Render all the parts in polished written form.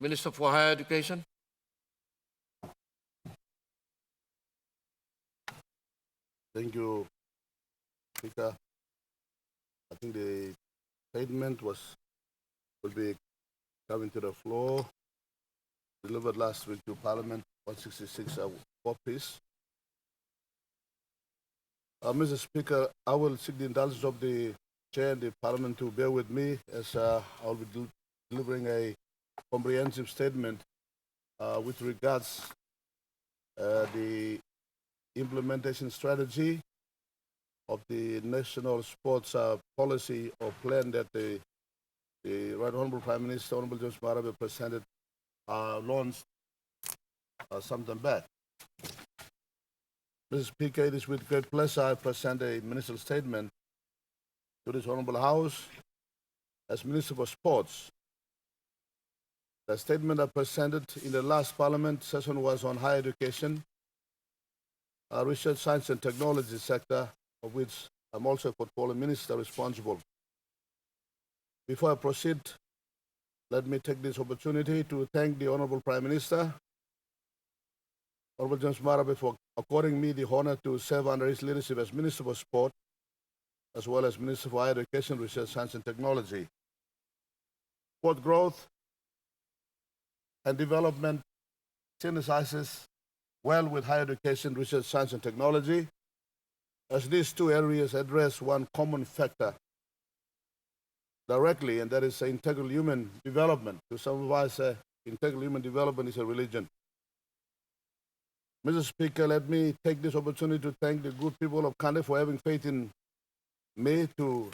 Minister for Higher Education. Thank you, Speaker. I think the statement will be coming to the floor, delivered last week to Parliament, 166 copies. Mr. Speaker, I will seek the indulgence of the Chair and the Parliament to bear with me as I'll be delivering a comprehensive statement with regards the implementation strategy of the national sports policy or plan that the Right Honorable Prime Minister, Honorable James Marabe, presented, launched some time back. Mr. Speaker, it is with great pleasure I present a ministerial statement to this Honorable House as Minister for Sports. The statement I presented in the last Parliament session was on higher education, research, science and technology sector, of which I'm also a portfolio minister responsible. Before I proceed, let me take this opportunity to thank the Honorable Prime Minister, Honorable James Marabe, for according me the honor to serve under his leadership as Minister for Sport, as well as Minister for Higher Education, Research, Science and Technology. Sport growth and development synthesizes well with higher education, research, science and technology, as these two areas address one common factor directly, and that is integral human development. To some of us, integral human development is a religion. Mr. Speaker, let me take this opportunity to thank the good people of Kande for having faith in me to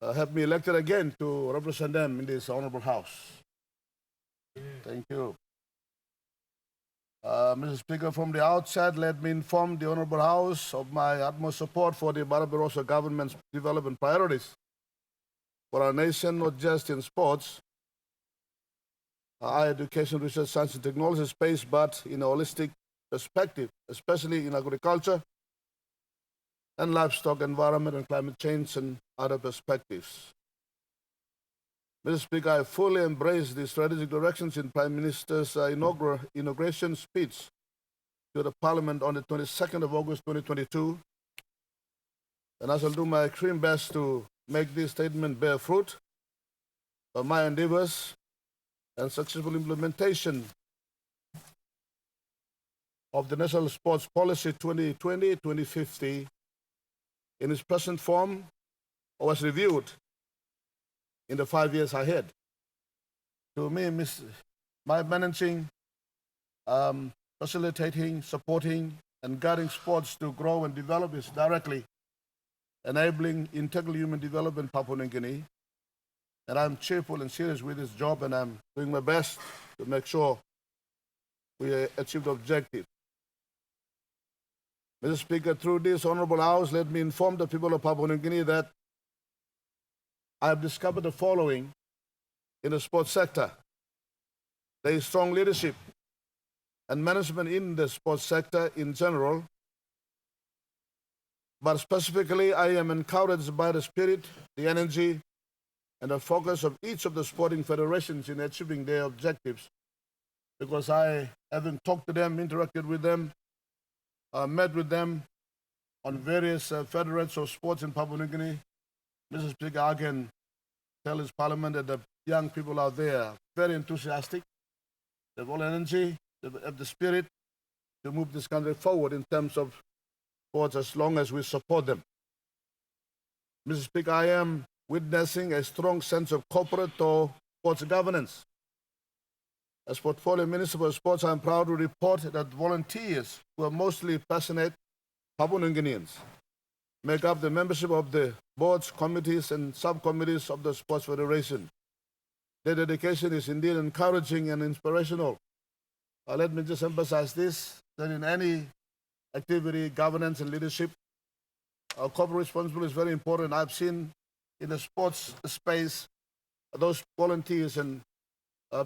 have me elected again to represent them in this honorable house. Thank you. Mr. Speaker, from the outset, let me inform the Honorable House of my utmost support for the Barbarossa government's development priorities for our nation, not just in sports, higher education, research, science and technology space, but in a holistic perspective, especially in agriculture and livestock, environment and climate change and other perspectives. Mr. Speaker, I fully embrace the strategic directions in Prime Minister's inauguration speech to the Parliament on the 22nd of August 2022, and I shall do my extreme best to make this statement bear fruit by my endeavors and successful implementation of the National Sports Policy 2020-2050 in its present form, or as reviewed in the 5 years ahead. To me, my managing, facilitating, supporting, and guiding sports to grow and develop is directly enabling integral human development in Papua New Guinea. And I'm cheerful and serious with this job, and I'm doing my best to make sure we achieve the objective. Mr. Speaker, through this honorable house, let me inform the people of Papua New Guinea that I have discovered the following in the sports sector. There is strong leadership and management in the sports sector in general, but specifically I am encouraged by the spirit, the energy, and the focus of each of the sporting federations in achieving their objectives, because I, having talked to them, interacted with them, met with them on various federates of sports in Papua New Guinea, Mr. Speaker, I can tell this Parliament that the young people out there are very enthusiastic. They have all energy, they have the spirit to move this country forward in terms of sports as long as we support them. Mr. Speaker, I am witnessing a strong sense of corporate or sports governance. As Portfolio Minister for Sports, I am proud to report that volunteers who are mostly passionate Papua New Guineans make up the membership of the boards, committees, and subcommittees of the Sports Federation. Their dedication is indeed encouraging and inspirational. Let me just emphasize this, that in any activity, governance, and leadership, corporate responsibility is very important. I've seen in the sports space, those volunteers and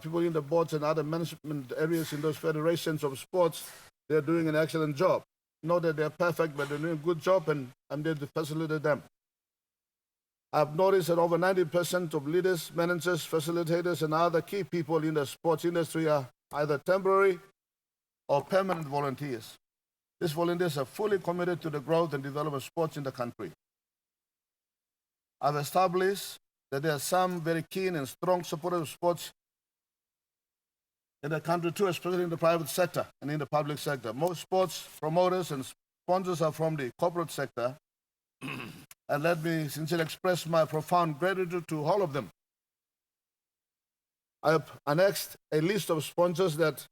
people in the boards and other management areas in those federations of sports, they're doing an excellent job. Not that they're perfect, but they're doing a good job, and I'm there to facilitate them. I've noticed that over 90% of leaders, managers, facilitators, and other key people in the sports industry are either temporary or permanent volunteers. These volunteers are fully committed to the growth and development of sports in the country. I've established that there are some very keen and strong supporters of sports in the country too, especially in the private sector and in the public sector. Most sports promoters and sponsors are from the corporate sector, and let me sincerely express my profound gratitude to all of them. I have annexed a list of sponsors that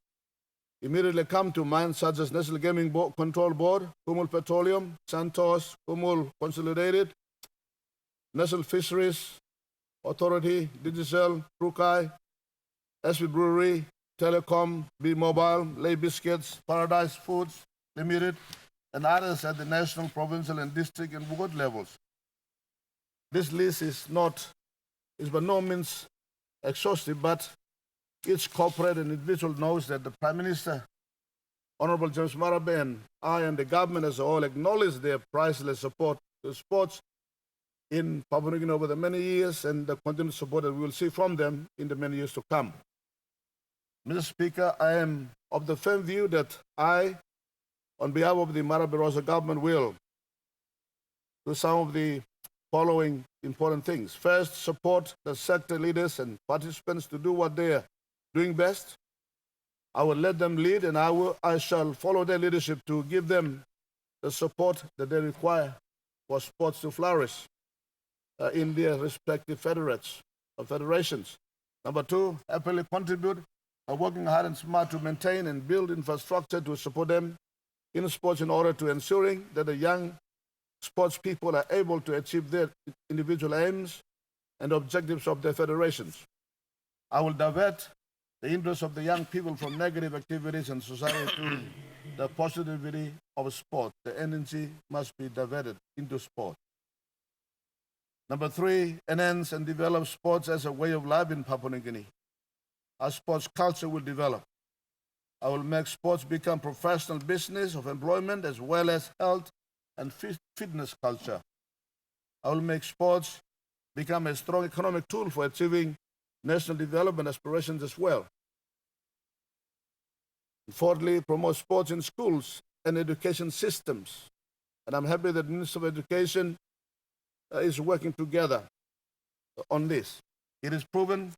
immediately come to mind, such as National Gaming Control Board, Kumul Petroleum, Santos, Kumul Consolidated, National Fisheries Authority, Digicel, Prukai, SV Brewery, Telecom, B Mobile, Lay Biscuits, Paradise Foods Limited, and others at the national, provincial, and district and ward levels. This list is by no means exhaustive, but each corporate and individual knows that the Prime Minister, Honorable James Marape, and I and the government as a whole acknowledge their priceless support to sports in Papua New Guinea over the many years and the continued support that we will see from them in the many years to come. Mr. Speaker, I am of the firm view that I, on behalf of the Marape Rosa government, will do some of the following important things. First, support the sector leaders and participants to do what they are doing best. I will let them lead, and I shall follow their leadership to give them the support that they require for sports to flourish in their respective federations. Number two, happily contribute by working hard and smart to maintain and build infrastructure to support them in sports in order to ensuring that the young sports people are able to achieve their individual aims and objectives of their federations. I will divert the interests of the young people from negative activities in society to the positivity of sport. The energy must be diverted into sport. Number three, enhance and develop sports as a way of life in Papua New Guinea. Our sports culture will develop. I will make sports become professional business of employment as well as health and fitness culture. I will make sports become a strong economic tool for achieving national development aspirations as well. Fourthly, promote sports in schools and education systems. And I'm happy that the Minister of Education is working together on this. It is proven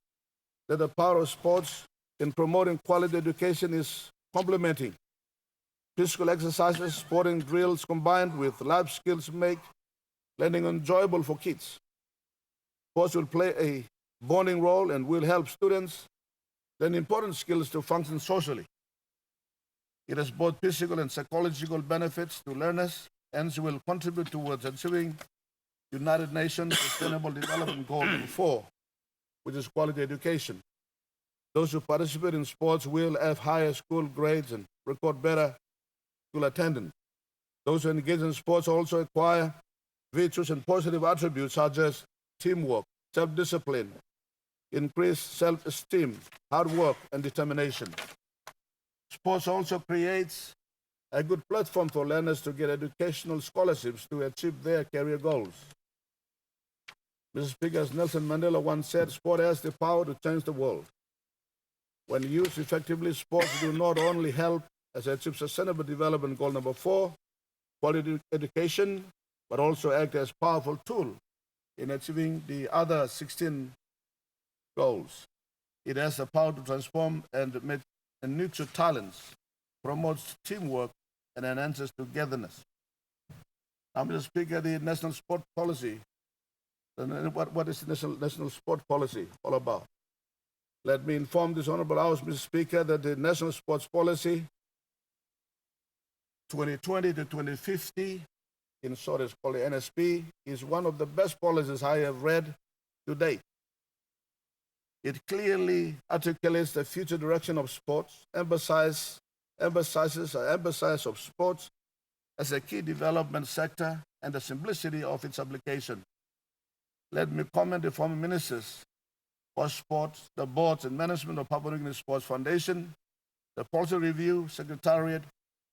that the power of sports in promoting quality education is complementing. Physical exercises, sporting drills combined with life skills make learning enjoyable for kids. Sports will play a bonding role and will help students learn important skills to function socially. It has both physical and psychological benefits to learners and will contribute towards achieving United Nations Sustainable Development Goal number 4, which is quality education. Those who participate in sports will have higher school grades and record better school attendance. Those who engage in sports also acquire virtues and positive attributes such as teamwork, self-discipline, increased self-esteem, hard work, and determination. Sports also creates a good platform for learners to get educational scholarships to achieve their career goals. Mr. Speaker, as Nelson Mandela once said, sport has the power to change the world. When used effectively, sports do not only help us achieve Sustainable Development Goal number 4, quality education, but also act as a powerful tool in achieving the other 16 goals. It has the power to transform and nurture talents, promotes teamwork, and enhances togetherness. Now, Mr. Speaker, the national sport policy. What is the national sport policy all about? Let me inform this Honorable House, Mr. Speaker, that the National Sports Policy 2020 to 2050, in short it's called the NSP, is one of the best policies I have read to date. It clearly articulates the future direction of sports, emphasizes of sports as a key development sector and the simplicity of its application. Let me commend the former ministers for sports, the boards and management of Papua New Guinea Sports Foundation, the policy review secretariat,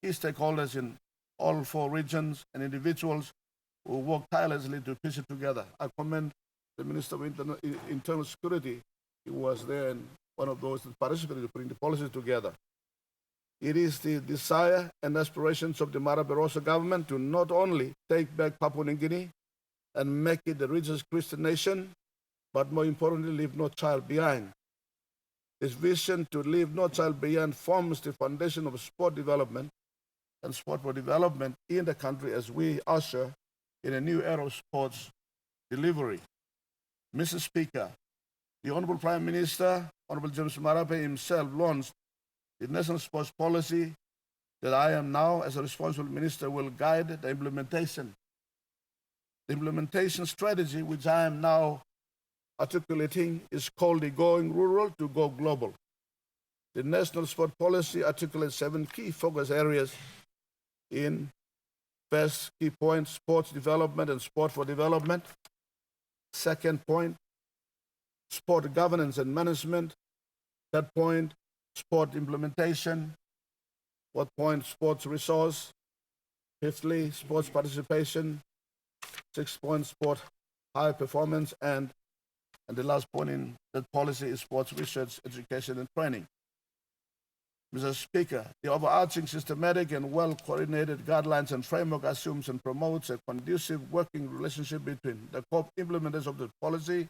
key stakeholders in all 4 regions and individuals who worked tirelessly to piece it together. I commend the Minister of Internal Security. He was there and one of those that participated in putting the policies together. It is the desire and aspirations of the Mara Barroso government to not only take back Papua New Guinea and make it the richest Christian nation, but more importantly, leave no child behind. This vision to leave no child behind forms the foundation of sport development and sport for development in the country as we usher in a new era of sports delivery. Mr. Speaker, the Honorable Prime Minister, Honorable James Marape himself launched the national sports policy that I am now, as a responsible minister, will guide the implementation. The implementation strategy which I am now articulating is called the Going Rural to Go Global. The national sport policy articulates 7 key focus areas in first key point, sports development and sport for development. Second point, sport governance and management. Third point, sport implementation. Fourth point, sports resource. Fifthly, sports participation. Sixth point, sport high performance. And the last point in that policy is sports research, education, and training. Mr. Speaker, the overarching systematic and well-coordinated guidelines and framework assumes and promotes a conducive working relationship between the co-implementers of the policy,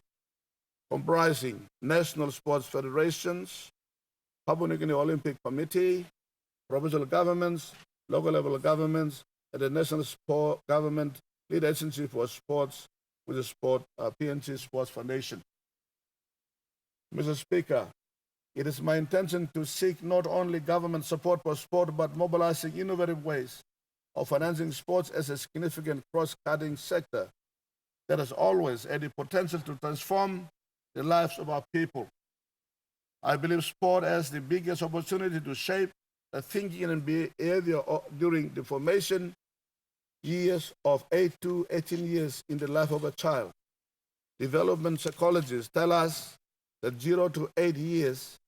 comprising national sports federations, Papua New Guinea Olympic Committee, provincial governments, local level governments, and the national sport government lead agency for sports with the PNG Sports Foundation. Mr. Speaker, it is my intention to seek not only government support for sport, but mobilizing innovative ways of financing sports as a significant cross-cutting sector that has always had the potential to transform the lives of our people. I believe sport has the biggest opportunity to shape the thinking and behavior during the formation years of 8 to 18 years in the life of a child. Development psychologists tell us that 0 to 8 years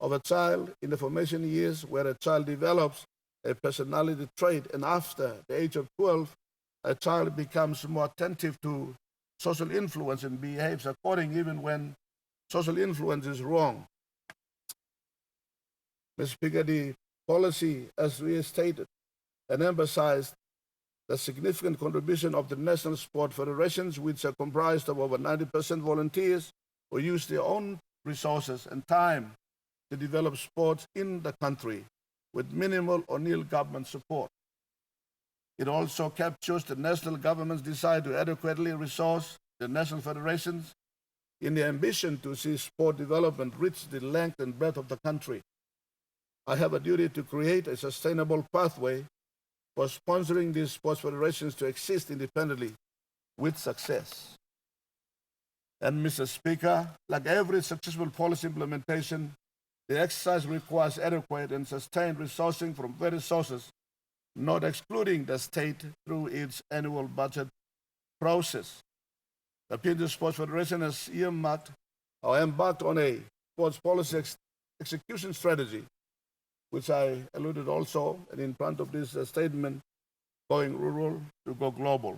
of a child in the formation years where a child develops a personality trait, and after the age of 12, a child becomes more attentive to social influence and behaves according even when social influence is wrong. Mr. Speaker, the policy, as we stated and emphasized, the significant contribution of the national sport federations, which are comprised of over 90% volunteers who use their own resources and time to develop sports in the country with minimal or nil government support. It also captures the national government's desire to adequately resource the national federations in the ambition to see sport development reach the length and breadth of the country. I have a duty to create a sustainable pathway for sponsoring these sports federations to exist independently with success. And Mr. Speaker, like every successful policy implementation, the exercise requires adequate and sustained resourcing from various sources, not excluding the state through its annual budget process. The PNG Sports Federation has embarked on a sports policy execution strategy, which I alluded also, and in front of this statement, Going Rural to Go Global.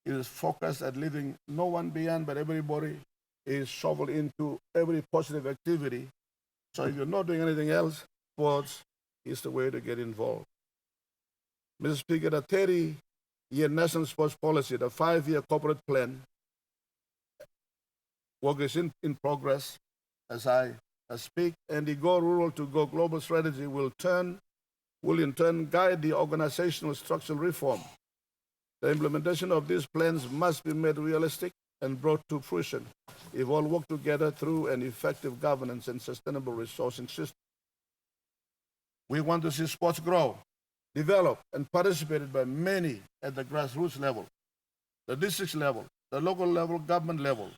It is focused at leaving no one behind, but everybody is shoveled into every positive activity. So if you're not doing anything else, sports is the way to get involved. Mr. Speaker, the 30-year national sports policy, the 5-year corporate plan, work is in progress as I speak, and the Go Rural to Go Global strategy will in turn guide the organizational structural reform. The implementation of these plans must be made realistic and brought to fruition if all work together through an effective governance and sustainable resourcing system. We want to see sports grow, develop, and participated by many at the grassroots level, the district level, the local level, government level,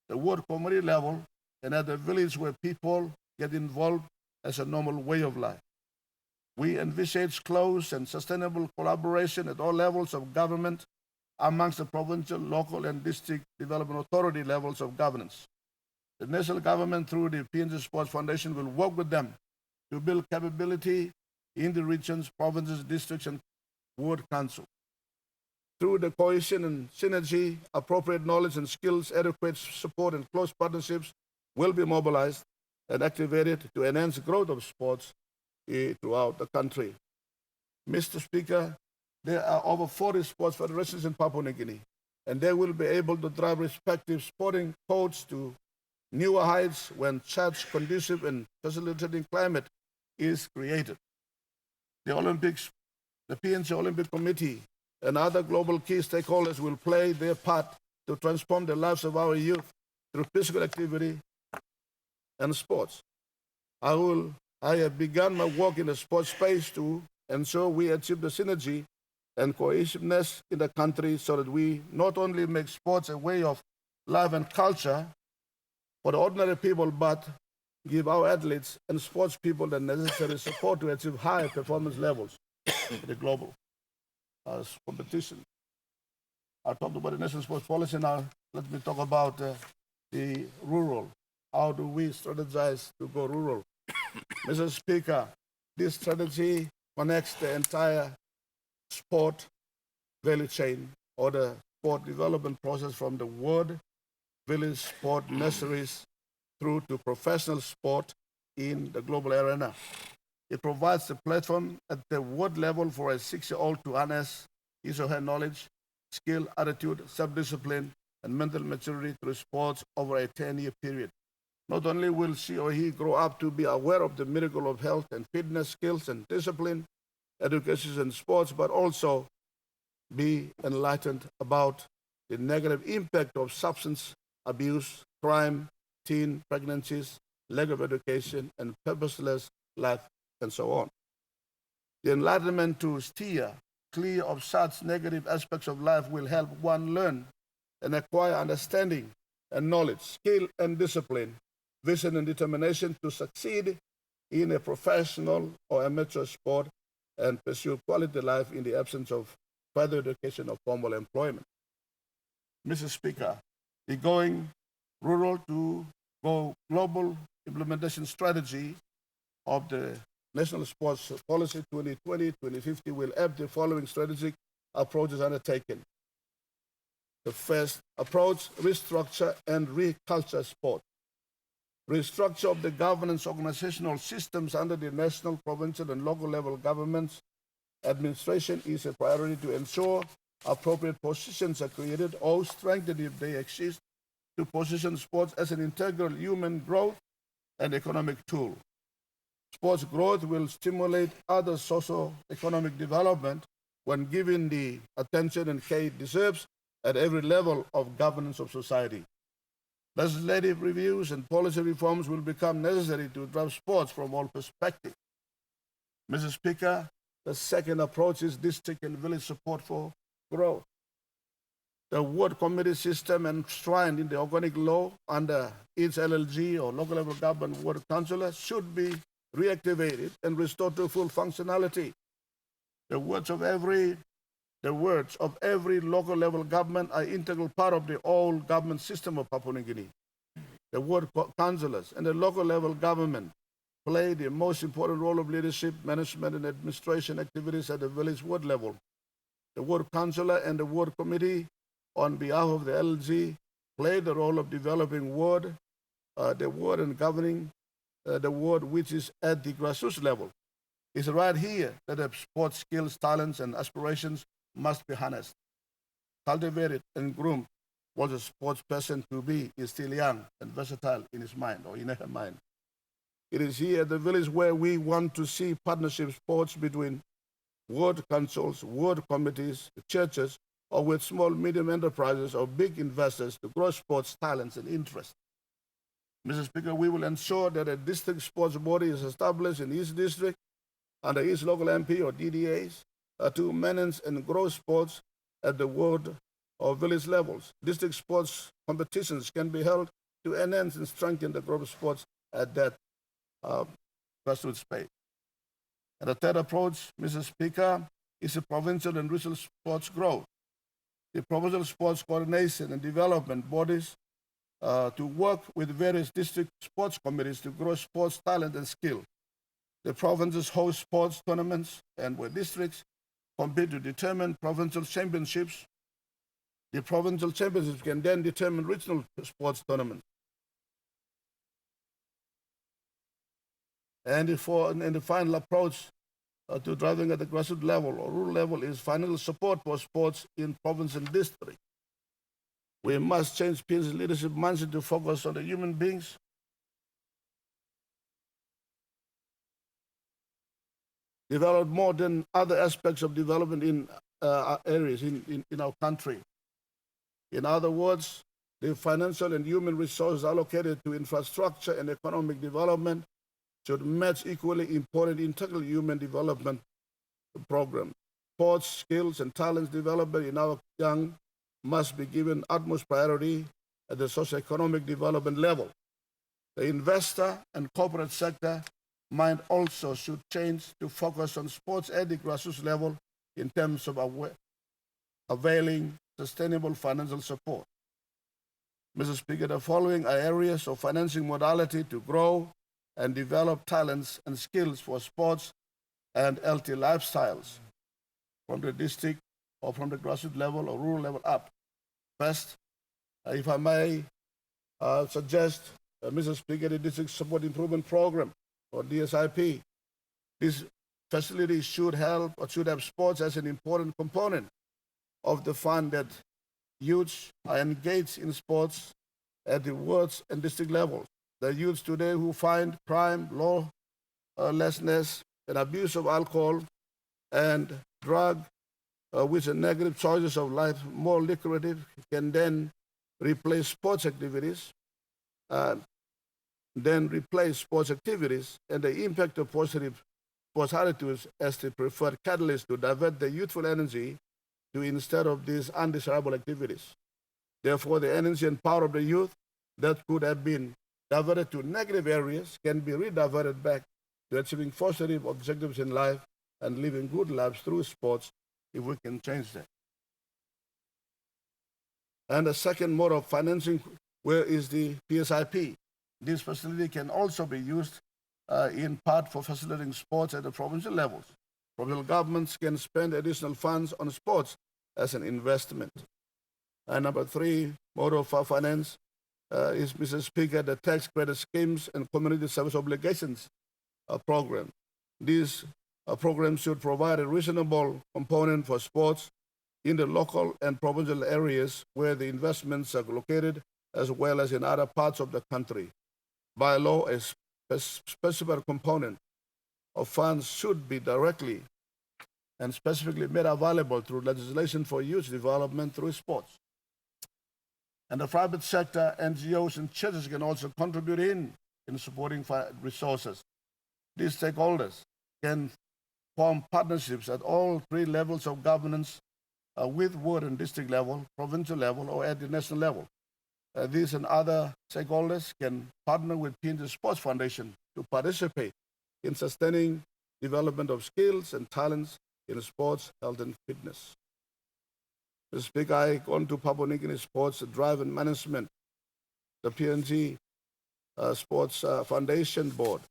the ward community level, and at the village where people get involved as a normal way of life. We envisage close and sustainable collaboration at all levels of government amongst the provincial, local, and district development authority levels of governance. The national government, through the PNG Sports Foundation, will work with them to build capability in the regions, provinces, districts, and ward council. Through the cohesion and synergy, appropriate knowledge and skills, adequate support, and close partnerships will be mobilized and activated to enhance growth of sports throughout the country. Mr. Speaker, there are over 40 sports federations in Papua New Guinea, and they will be able to drive respective sporting codes to newer heights when such conducive and facilitating climate is created. The Olympics, the PNC Olympic Committee, and other global key stakeholders will play their part to transform the lives of our youth through physical activity and sports. I have begun my work in the sports space to ensure we achieve the synergy and cohesiveness in the country so that we not only make sports a way of life and culture for the ordinary people, but give our athletes and sports people the necessary support to achieve high performance levels in the global competition. I talked about the national sports policy now. Let me talk about the rural. How do we strategize to go rural? Mr. Speaker, this strategy connects the entire sport value chain or the sport development process from the ward, village sport nurseries through to professional sport in the global arena. It provides a platform at the ward level for a 6-year-old to harness his or her knowledge, skill, attitude, self-discipline, and mental maturity through sports over a 10-year period. Not only will she or he grow up to be aware of the miracle of health and fitness skills and discipline, education and sports, but also be enlightened about the negative impact of substance abuse, crime, teen pregnancies, lack of education, and purposeless life, and so on. The enlightenment to steer clear of such negative aspects of life will help one learn and acquire understanding and knowledge, skill and discipline, vision and determination to succeed in a professional or amateur sport and pursue quality life in the absence of further education or formal employment. Mr. Speaker, the Going Rural to Go Global implementation strategy of the National Sports Policy 2020-2050 will have the following strategic approaches undertaken. The first approach, restructure and reculture sport. Restructure of the governance organizational systems under the national, provincial, and local level governments administration is a priority to ensure appropriate positions are created or strengthened if they exist to position sports as an integral human growth and economic tool. Sports growth will stimulate other socio-economic development when given the attention and care it deserves at every level of governance of society. Legislative reviews and policy reforms will become necessary to drive sports from all perspectives. Mr. Speaker, the second approach is district and village support for growth. The ward committee system enshrined in the organic law under each LLG or local level government ward councillor should be reactivated and restored to full functionality. The words of every local level government are integral part of the whole government system of Papua New Guinea. The ward councillors and the local level government play the most important role of leadership, management, and administration activities at the village ward level. The ward councillor and the ward committee, on behalf of the LG, play the role of developing the ward and governing the ward, which is at the grassroots level. It's right here that the sports skills, talents, and aspirations must be harnessed, cultivated, and groomed. What a sports person to be is still young and versatile in his mind or in her mind. It is here at the village where we want to see partnership sports between ward councils, ward committees, churches, or with small, medium enterprises or big investors to grow sports talents and interests. Mr. Speaker, we will ensure that a district sports body is established in each district under each local MP or DDAs to manage and grow sports at the ward or village levels. District sports competitions can be held to enhance and strengthen the growth of sports at that grassroots space. And the third approach, Mr. Speaker, is a provincial and regional sports growth. The provincial sports coordination and development bodies to work with various district sports committees to grow sports talent and skill. The provinces host sports tournaments and where districts compete to determine provincial championships The provincial championships can then determine regional sports tournaments. And the final approach to driving at the grassroots level or rural level is financial support for sports in province and district. We must change PNC's leadership mindset to focus on the human beings, develop more than other aspects of development in areas in our country. In other words, the financial and human resources allocated to infrastructure and economic development should match equally important integral human development programs. Sports, skills, and talents development in our young must be given utmost priority at the socio-economic development level. The investor and corporate sector mind also should change to focus on sports at the grassroots level in terms of availing sustainable financial support. Mr. Speaker, the following are areas of financing modality to grow and develop talents and skills for sports and healthy lifestyles from the district or from the grassroots level or rural level up. First, if I may suggest, Mr. Speaker, the District Support Improvement Program or DSIP. This facility should help or should have sports as an important component of the fund that youths are engaged in sports at the wards and district levels. The youths today who find crime, lawlessness, and abuse of alcohol and drug, which are negative choices of life, more lucrative, can then replace sports activities, and the impact of positive sports attitudes as the preferred catalyst to divert the youthful energy to instead of these undesirable activities. Therefore, the energy and power of the youth that could have been diverted to negative areas can be rediverted back to achieving positive objectives in life and living good lives through sports if we can change that. And the second mode of financing, where is the PSIP? This facility can also be used in part for facilitating sports at the provincial levels. Provincial governments can spend additional funds on sports as an investment. And number three, mode of finance is, Mr. Speaker, the tax credit schemes and community service obligations program. These programs should provide a reasonable component for sports in the local and provincial areas where the investments are located, as well as in other parts of the country. By law, a specific component of funds should be directly and specifically made available through legislation for youth development through sports. And the private sector, NGOs, and churches can also contribute in supporting resources. These stakeholders can form partnerships at all three levels of governance with ward and district level, provincial level, or at the national level. These and other stakeholders can partner with PNG Sports Foundation to participate in sustaining development of skills and talents in sports, health, and fitness. Mr. Speaker, I on to Papua New Guinea Sports Drive and Management, the PNG Sports Foundation Board.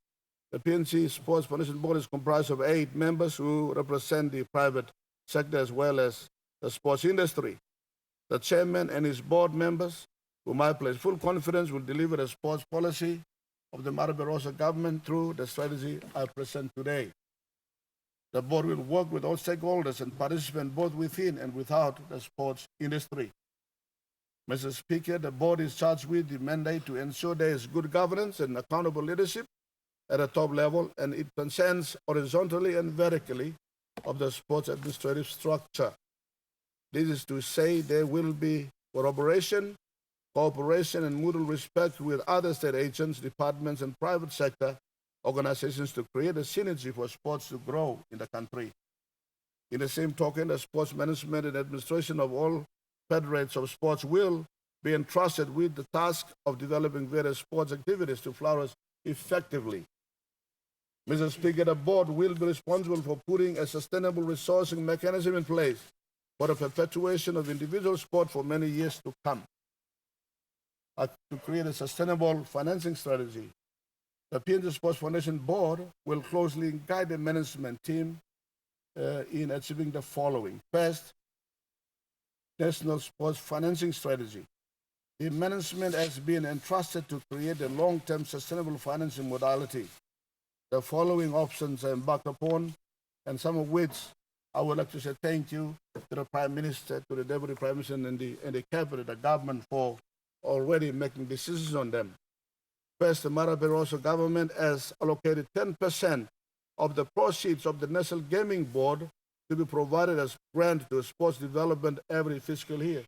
The PNG Sports Foundation Board is comprised of 8 members who represent the private sector as well as the sports industry. The chairman and his board members, whom I place full confidence will deliver the sports policy of the Marabe Rosa government through the strategy I present today. The board will work with all stakeholders and participants both within and without the sports industry. Mr. Speaker, the board is charged with the mandate to ensure there is good governance and accountable leadership at the top level, and it transcends horizontally and vertically of the sports administrative structure. This is to say there will be cooperation, and mutual respect with other state agents, departments, and private sector organizations to create a synergy for sports to grow in the country. In the same token, the sports management and administration of all federates of sports will be entrusted with the task of developing various sports activities to flourish effectively. Mr. Speaker, the board will be responsible for putting a sustainable resourcing mechanism in place for the perpetuation of individual sport for many years to come. To create a sustainable financing strategy, the PNG Sports Foundation Board will closely guide the management team in achieving the following. First, national sports financing strategy. The management has been entrusted to create a long-term sustainable financing modality. The following options are embarked upon, and some of which I would like to say thank you to the Prime Minister, to the Deputy Prime Minister, and the Cabinet, the government, for already making decisions on them. First, the Mara Barroso government has allocated 10% of the proceeds of the National Gaming Board to be provided as grant to sports development every fiscal year.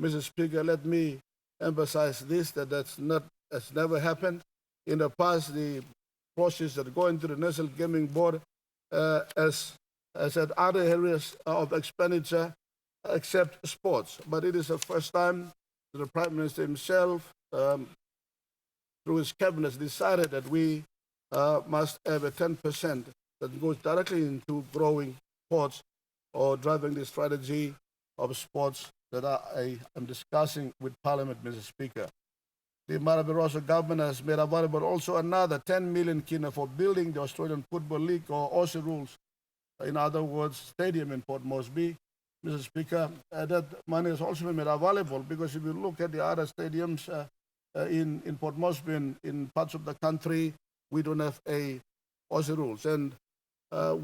Mr. Speaker, let me emphasize this, that's never happened. In the past, the proceeds that go into the National Gaming Board as at other areas of expenditure except sports. But it is the first time that the Prime Minister himself, through his cabinet, decided that we must have a 10% that goes directly into growing sports or driving the strategy of sports that I am discussing with Parliament, Mr. Speaker. The Mara Barroso government has made available also another 10 million kina for building the Australian Football League, or Aussie rules. In other words, stadium in Port Moresby. Mr. Speaker, that money has also been made available because if you look at the other stadiums in Port Moresby and in parts of the country, we don't have a Aussie rules. And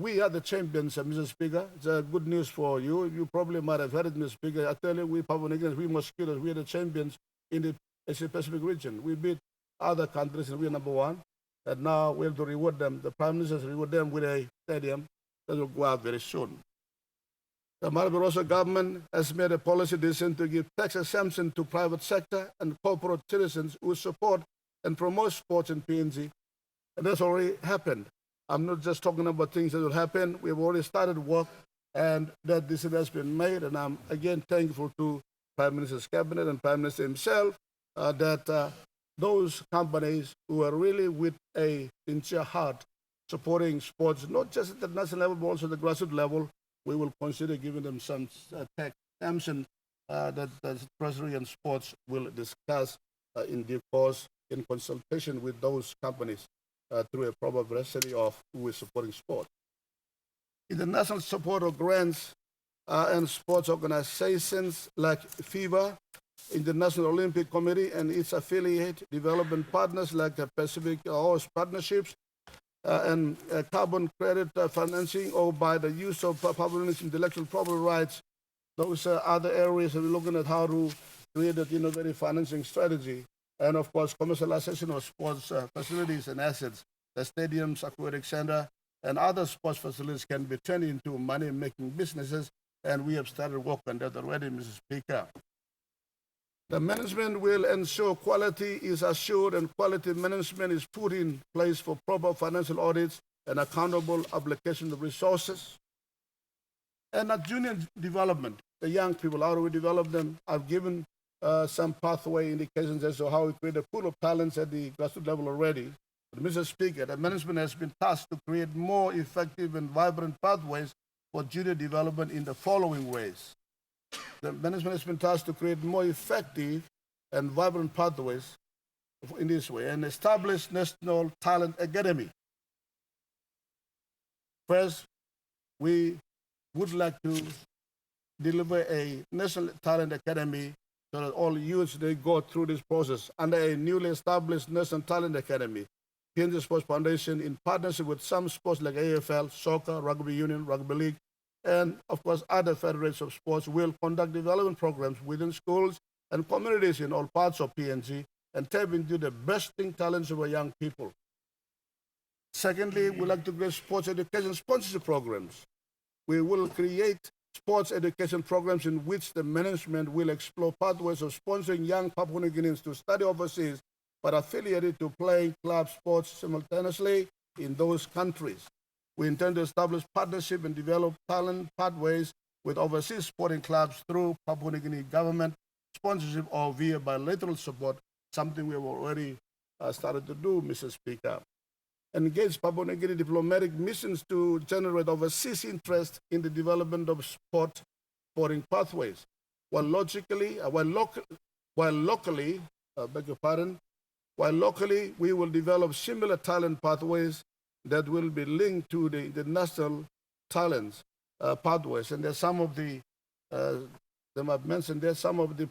we are the champions, Mr. Speaker. It's good news for you. You probably might have heard it, Mr. Speaker. I tell you, we Papua New Guineans, we mosquitoes, we are the champions in the Asia Pacific region. We beat other countries and we are number one. And now we have to reward them. The Prime Minister has rewarded them with a stadium that will go out very soon. The Mara Barroso government has made a policy decision to give tax exemption to private sector and corporate citizens who support and promote sports in PNG. And that's already happened. I'm not just talking about things that will happen. We've already started work, and that decision has been made. And I'm again thankful to Prime Minister's cabinet and Prime Minister himself that those companies who are really with a sincere heart supporting sports, not just at the national level, but also at the grassroots level, we will consider giving them some tax exemption that the Treasury and Sports will discuss in due course in consultation with those companies through a proper diversity of who is supporting sport. In the national support of grants and sports organizations like FIBA, International Olympic Committee, and its affiliate development partners like the Pacific Horse Partnerships, and carbon credit financing, or by the use of public intellectual property rights. Those are other areas that we're looking at how to create an innovative financing strategy. And of course, commercialization of sports facilities and assets. The stadiums, aquatic center, and other sports facilities can be turned into money-making businesses, and we have started work on that already, Mr. Speaker. The management will ensure quality is assured and quality management is put in place for proper financial audits and accountable application of resources. And at junior development, the young people, how do we develop them? I've given some pathway indications as to how we create a pool of talents at the grassroots level already. But Mr. Speaker, the management has been tasked to create more effective and vibrant pathways for junior development in the following ways. The management has been tasked to create more effective and vibrant pathways in this way and establish National Talent Academy. First, we would like to deliver a National Talent Academy so that all youths, they go through this process under a newly established National Talent Academy. PNG Sports Foundation, in partnership with some sports like AFL, soccer, rugby union, rugby league, and of course other federations of sports, will conduct development programs within schools and communities in all parts of PNG and tap into the bursting talents of our young people. Secondly, we'd like to create sports education sponsorship programs. We will create sports education programs in which the management will explore pathways of sponsoring young Papua New Guineans to study overseas but affiliated to playing club sports simultaneously in those countries. We intend to establish partnership and develop talent pathways with overseas sporting clubs through Papua New Guinea government sponsorship or via bilateral support, something we have already started to do, Mr. Speaker. Engage Papua New Guinea diplomatic missions to generate overseas interest in the development of sporting pathways, while locally, we will develop similar talent pathways that will be linked to the national talents pathways. And there's some of the I've mentioned there some of the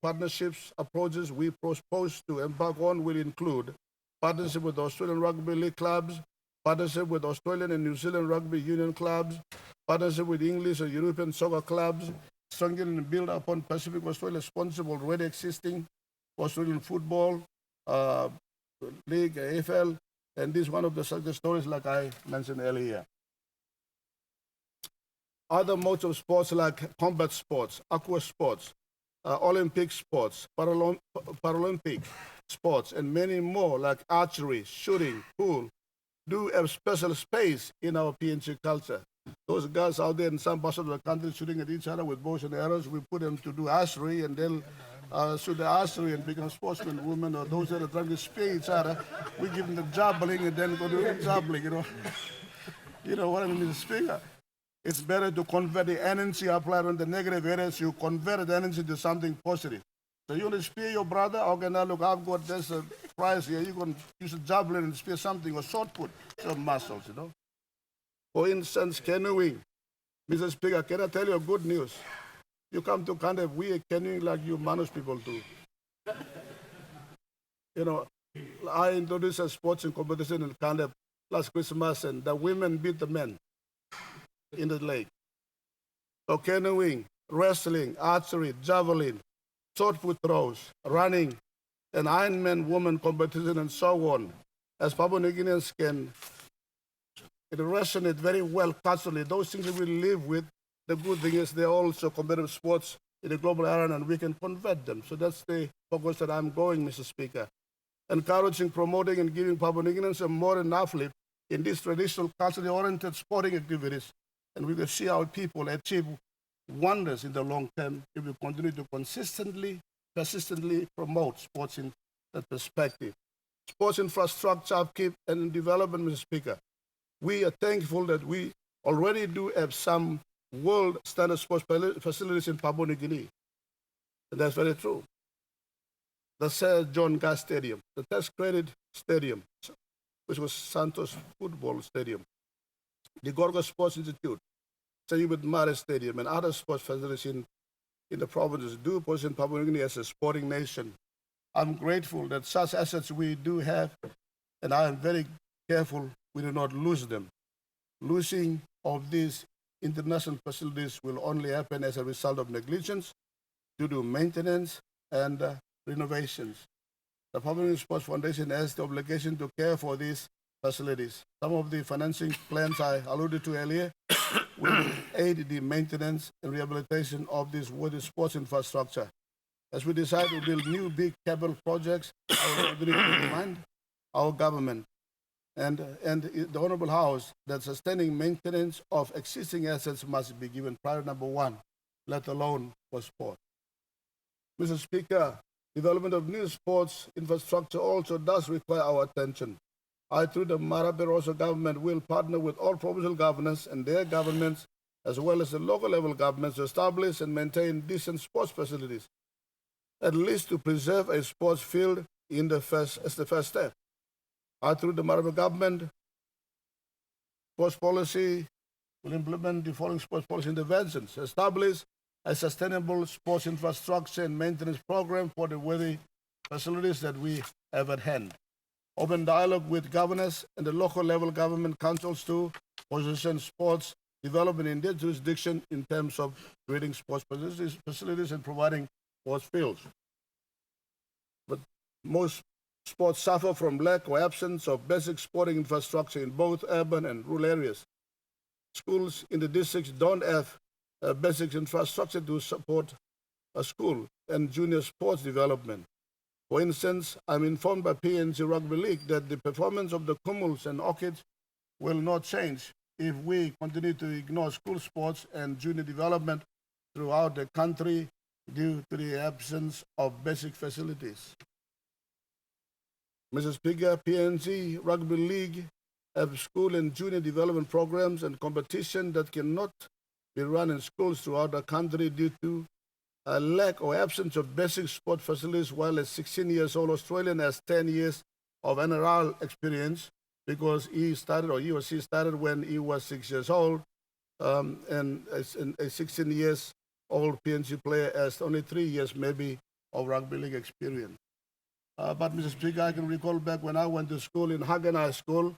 partnerships approaches we propose to embark on will include partnership with Australian Rugby League clubs, partnership with Australian and New Zealand Rugby Union clubs, partnership with English and European soccer clubs, strengthen and build upon Pacific Australia sponsorship already existing Australian football uh, league, AFL, and this is one of the success stories like I mentioned earlier. Other modes of sports like combat sports, aqua sports, Olympic sports, Paralympic sports, and many more like archery, shooting, pool, do have special space in our PNC culture. Those guys out there in some parts of the country shooting at each other with bows and arrows, we put them to do archery and they'll shoot the archery and become sportsmen, women, or those that are trying to spear each other, we give them the jabbling and then go do the jabbling, you know. You know what I mean, Mr. Speaker? It's better to convert the energy applied on the negative areas. You convert the energy to something positive. So you want to spear your brother? Okay, now look, I've got this prize here. You can use a javelin and spear something or shot put. Some muscles, you know. For instance, canoeing. Mr. Speaker, can I tell you good news? You come to Canada, we are canoeing like you Manus people do. You know, I introduced a sports and competition in Canada last Christmas, and the women beat the men in the lake. So canoeing, wrestling, archery, javelin, shot put throws, running, and Ironman woman competition, and so on. As Papua New Guineans can it resonate very well culturally. Those things that we live with, the good thing is they're also competitive sports in the global arena, and we can convert them. So that's the focus that I'm going, Mr. Speaker. Encouraging, promoting, and giving Papua New Guineans a modern uplift in these traditional, culturally oriented sporting activities. And we will see our people achieve wonders in the long term if we continue to persistently promote sports in that perspective. Sports infrastructure upkeep and development, Mr. Speaker. We are thankful that we already do have some world standard sports facilities in Papua New Guinea. And that's very true. The Sir John Gas Stadium, the Tax Credit Stadium, which was Santos Football Stadium, the Gorga Sports Institute, Sayubit Mare Stadium, and other sports facilities in the provinces do position Papua New Guinea as a sporting nation. I'm grateful that such assets we do have, and I am very careful we do not lose them. Losing of these international facilities will only happen as a result of negligence due to maintenance and renovations. The Papua New Guinea Sports Foundation has the obligation to care for these facilities. Some of the financing plans I alluded to earlier will aid the maintenance and rehabilitation of this water sports infrastructure. As we decide to build new big capital projects, I will remind our government and the Honorable House that sustaining maintenance of existing assets must be given priority number one, let alone for sport. Mr. Speaker, development of new sports infrastructure also does require our attention. I, through the Mara Barroso government, will partner with all provincial governors and their governments, as well as the local level governments, to establish and maintain decent sports facilities, at least to preserve a sports field as the first step. I, through the Mara government, sports policy will implement the following sports policy interventions: establish a sustainable sports infrastructure and maintenance program for the worthy facilities that we have at hand. Open dialogue with governors and the local level government councils to position sports development in their jurisdiction in terms of creating sports facilities and providing sports fields. But most sports suffer from lack or absence of basic sporting infrastructure in both urban and rural areas. Schools in the districts don't have basic infrastructure to support a school and junior sports development. For instance, I'm informed by PNG Rugby League that the performance of the Kumuls and Orchids will not change if we continue to ignore school sports and junior development throughout the country due to the absence of basic facilities. Mr. Speaker, PNG Rugby League have school and junior development programs and competition that cannot be run in schools throughout the country due to a lack or absence of basic sport facilities, while a 16 years old Australian has 10 years of NRL experience because he or she started when he was 6 years old, and 16 years all PNC player has only 3 years maybe of rugby league experience. But Mr. Speaker, I can recall back when I went to school in Hagen High School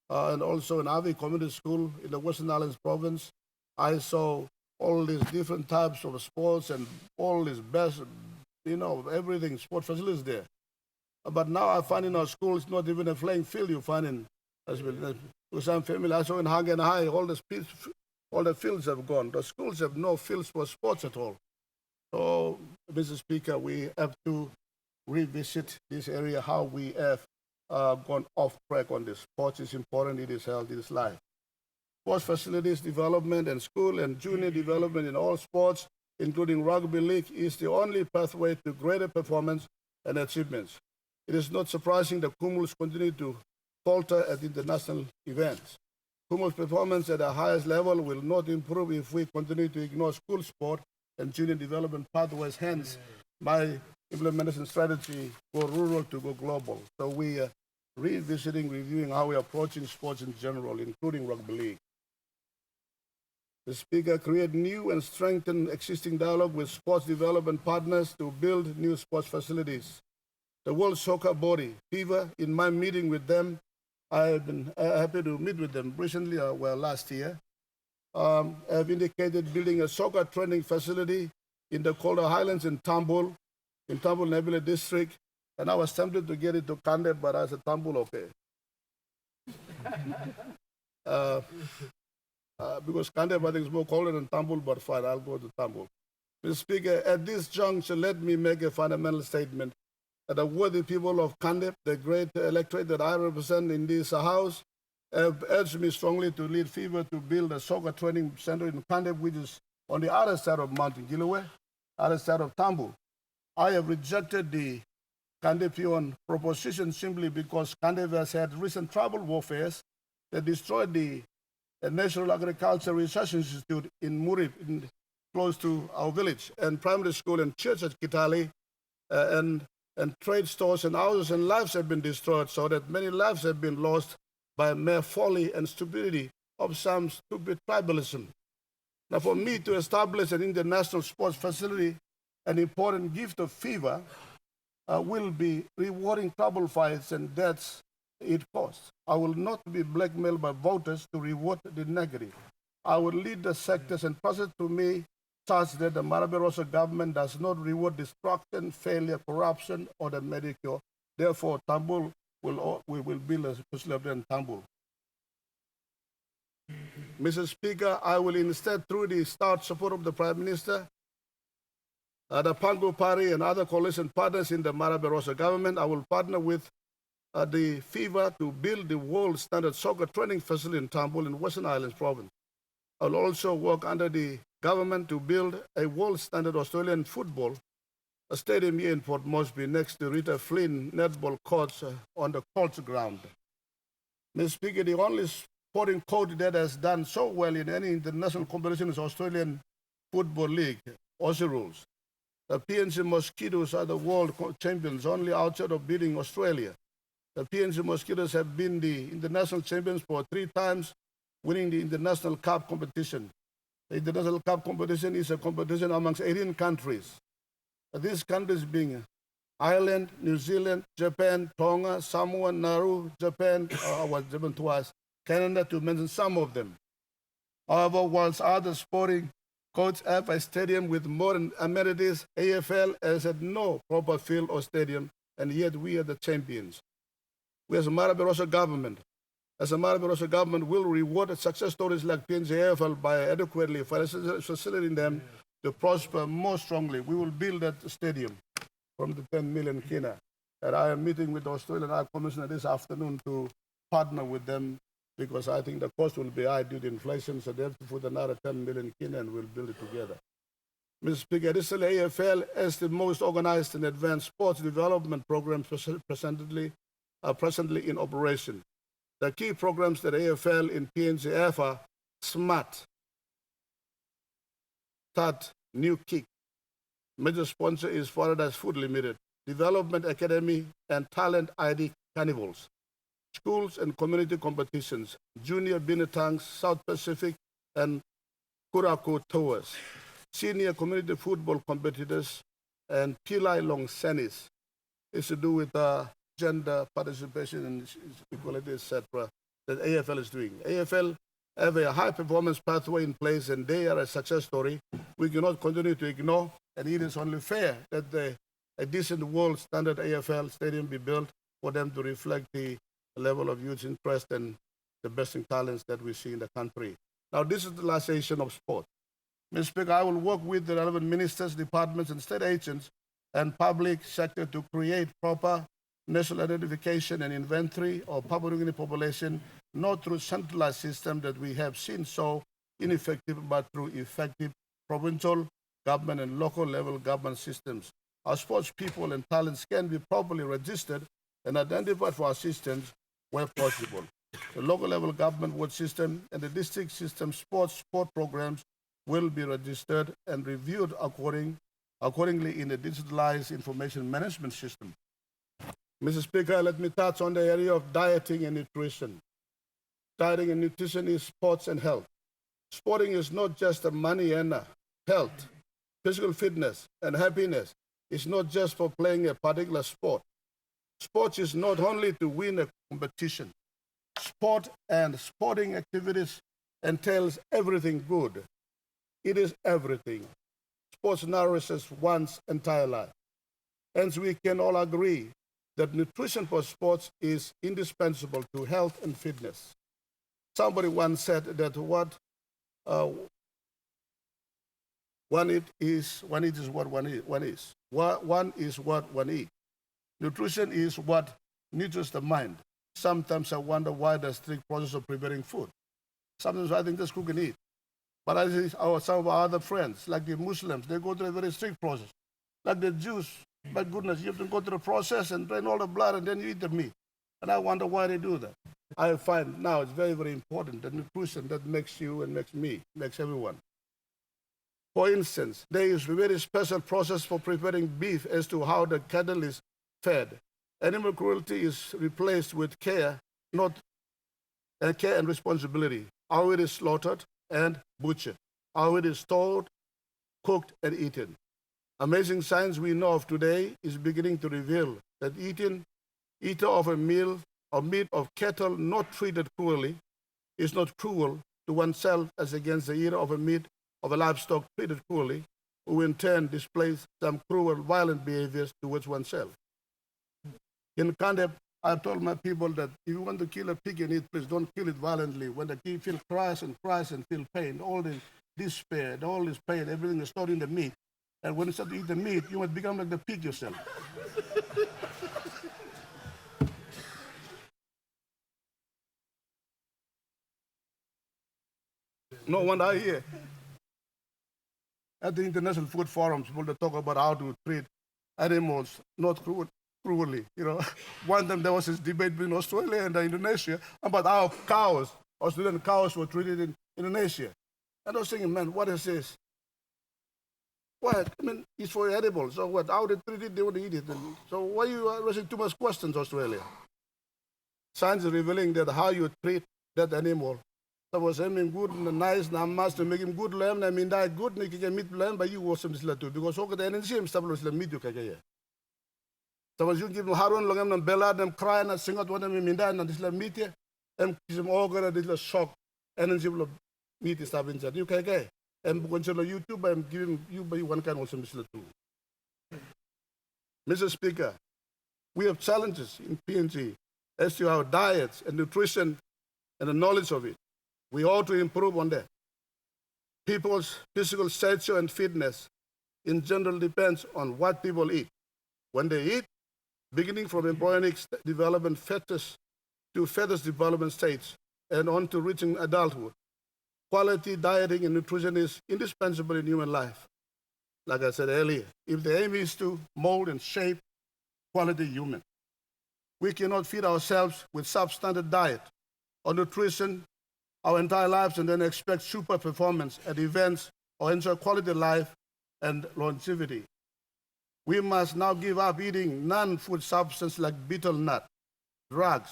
and also in Avi Community School in the Western Islands province, I saw all these different types of sports and all these best, everything, sport facilities there. But now I find in our schools not even a playing field you find in, because I'm familiar. I saw in Hagen High, all the fields have gone. The schools have no fields for sports at all. So, Mr. Speaker, we have to revisit this area, how we have gone off track on this. Sports is important, it is health, it is life. Sports facilities development and school and junior development in all sports, including rugby league, is the only pathway to greater performance and achievements. It is not surprising that Kumul's continue to falter at international events. Kumul's performance at the highest level will not improve if we continue to ignore school sport and junior development pathways. Hence, my implementation strategy go rural to go global. So we are reviewing how we are approaching sports in general, including rugby league. The Speaker create new and strengthen existing dialogue with sports development partners to build new sports facilities. The World Soccer Body, FIFA, in my meeting with them, I have been happy to meet with them recently, last year, have indicated building a soccer training facility in the Calder Highlands in Tambul Nebula district, and I was tempted to get it to Kande, but I said, Tambul, okay. Because Kande, I think, is more colder than Tambul, but fine, I'll go to Tambul. Mr. Speaker, at this juncture, let me make a fundamental statement that the worthy people of Kandep, the great electorate that I represent in this House, have urged me strongly to lead FIFA to build a soccer training center in Kandep, which is on the other side of Mountain Gilaway, other side of Tambul. I have rejected the Kandepian proposition simply because Kandep has had recent tribal warfares that destroyed the National Agriculture Research Institute in Murib, close to our village, and primary school and church at Kitale, and trade stores and houses and lives have been destroyed, so that many lives have been lost by mere folly and stupidity of some stupid tribalism. Now, for me to establish an international sports facility, an important gift of FIFA will be rewarding trouble fights and deaths it costs. I will not be blackmailed by voters to reward the negative. I will lead the sectors and trust it to me such that the Maraberosa government does not reward destruction, failure, corruption, or the medicure. Therefore, Tambul we will build a facility in Tambul. Mr. Speaker, I will instead, through the stout support of the Prime Minister, the Pangu Party and other coalition partners in the Maraberosa government, I will partner with the FIFA to build the world standard soccer training facility in Tambul in Western Islands province. I will also work under the government to build a world standard Australian football a stadium here in Port Moresby next to Rita Flynn netball courts on the Colts ground. Mr. Speaker, the only sporting code that has done so well in any international competition is Australian Football League, Aussie rules. The PNC Mosquitoes are the world champions only outside of beating Australia. The PNC Mosquitoes have been the international champions for 3 times, winning the International Cup competition. The International Cup competition is a competition amongst 18 countries. These countries being Ireland, New Zealand, Japan, Tonga, Samoa, Nauru, Japan, Japan twice, Canada, to mention some of them. However, whilst other sporting codes have a stadium with modern amenities, AFL has had no proper field or stadium, and yet we are the champions. We as a Maraberosa government, will reward success stories like PNG AFL by adequately facilitating them to prosper more strongly. We will build that stadium from the 10 million kina. And I am meeting with the Australian High Commissioner this afternoon to partner with them because I think the cost will be high due to inflation, so they have to put another 10 million kina and we'll build it together. Mr. Speaker, additionally, AFL is the most organized and advanced sports development program presently in operation. The key programs that AFL in PNG have are SMART, Start, New Kick. Major sponsor is Paradise Food Limited, Development Academy, and Talent ID Carnivals. Schools and community competitions, Junior Binatangs, South Pacific, and Kuraku Tours. senior community football competitors, and Pillai Long Senis. It's to do with gender participation and equality, etc. that AFL is doing. AFL have a high performance pathway in place and they are a success story. We cannot continue to ignore, and it is only fair that a decent world standard AFL stadium be built for them to reflect the level of youth interest and the best in talents that we see in the country. Now, this is the last session of sport. Mr. Speaker, I will work with the relevant ministers, departments, and state agents and public sector to create proper national identification and inventory of Papua New Guinea population, not through centralized system that we have seen so ineffective, but through effective provincial government and local level government systems. Our sports people and talents can be properly registered and identified for assistance where possible. The local level government ward system and the district system sport programs will be registered and reviewed accordingly in a digitalized information management system. Mr. Speaker, let me touch on the area of dieting and nutrition. Dieting and nutrition is sports and health. Sporting is not just a money earner. Health, physical fitness, and happiness is not just for playing a particular sport. Sports is not only to win a competition. Sport and sporting activities entails everything good. It is everything. Sports nourishes one's entire life. Hence, we can all agree that nutrition for sports is indispensable to health and fitness. Somebody once said that what one eats is what one is. One is what one eats. Nutrition is what nurtures the mind. Sometimes I wonder why the strict process of preparing food. Sometimes I think just cook and eat. But I see some of our other friends, like the Muslims, they go through a very strict process. Like the Jews, my goodness, you have to go through the process and drain all the blood and then you eat the meat. And I wonder why they do that. I find now it's very, very important, the nutrition that makes you and makes me, makes everyone. For instance, there is a very special process for preparing beef as to how the cattle is fed. Animal cruelty is replaced with care, care and responsibility. How it is slaughtered and butchered, how it is stored, cooked, and eaten. Amazing science we know of today is beginning to reveal that eater of a meal or meat of cattle not treated cruelly is not cruel to oneself as against the eater of a meat of a livestock treated cruelly, who in turn displays some cruel, violent behaviors towards oneself. In Kandep, I've told my people that if you want to kill a pig and eat, please don't kill it violently. When the pig cries and feel pain, all the despair, all this pain, everything is stored in the meat. And when you start to eat the meat, you might become like the pig yourself. No wonder I hear at the International Food Forums, people talk about how to treat animals, not cruelly. One time there was this debate between Australia and Indonesia about how Australian cows were treated in Indonesia. And I was thinking, man, what is this? What? I mean, it's for edible. So what? How they treat it, they want to eat it. So why are you raising too much questions, Australia? Science is revealing that how you treat that animal. So was him good and nice, namas to make him good lamb. I mean, that good, you can meet lamb, but you was some too. Because okay, the energy him stuff was meat you can. So was you give them Harun, long them bella, them cry and sing out what them in that and this meat here, and some organ, this shock, energy will meat is stuff inside. You can get. And when you YouTube, I'm giving you by one kind also Mr. too. Mr. Speaker, we have challenges in PNG as to our diets and nutrition and the knowledge of it. We ought to improve on that. People's physical stature and fitness in general depends on what people eat. When they eat, beginning from embryonic development fetus to fetus development stage and on to reaching adulthood, quality dieting and nutrition is indispensable in human life. Like I said earlier, if the aim is to mold and shape quality human, we cannot feed ourselves with substandard diet or nutrition our entire lives and then expect super performance at events or enjoy quality life and longevity. We must now give up eating non-food substances like betel nut, drugs,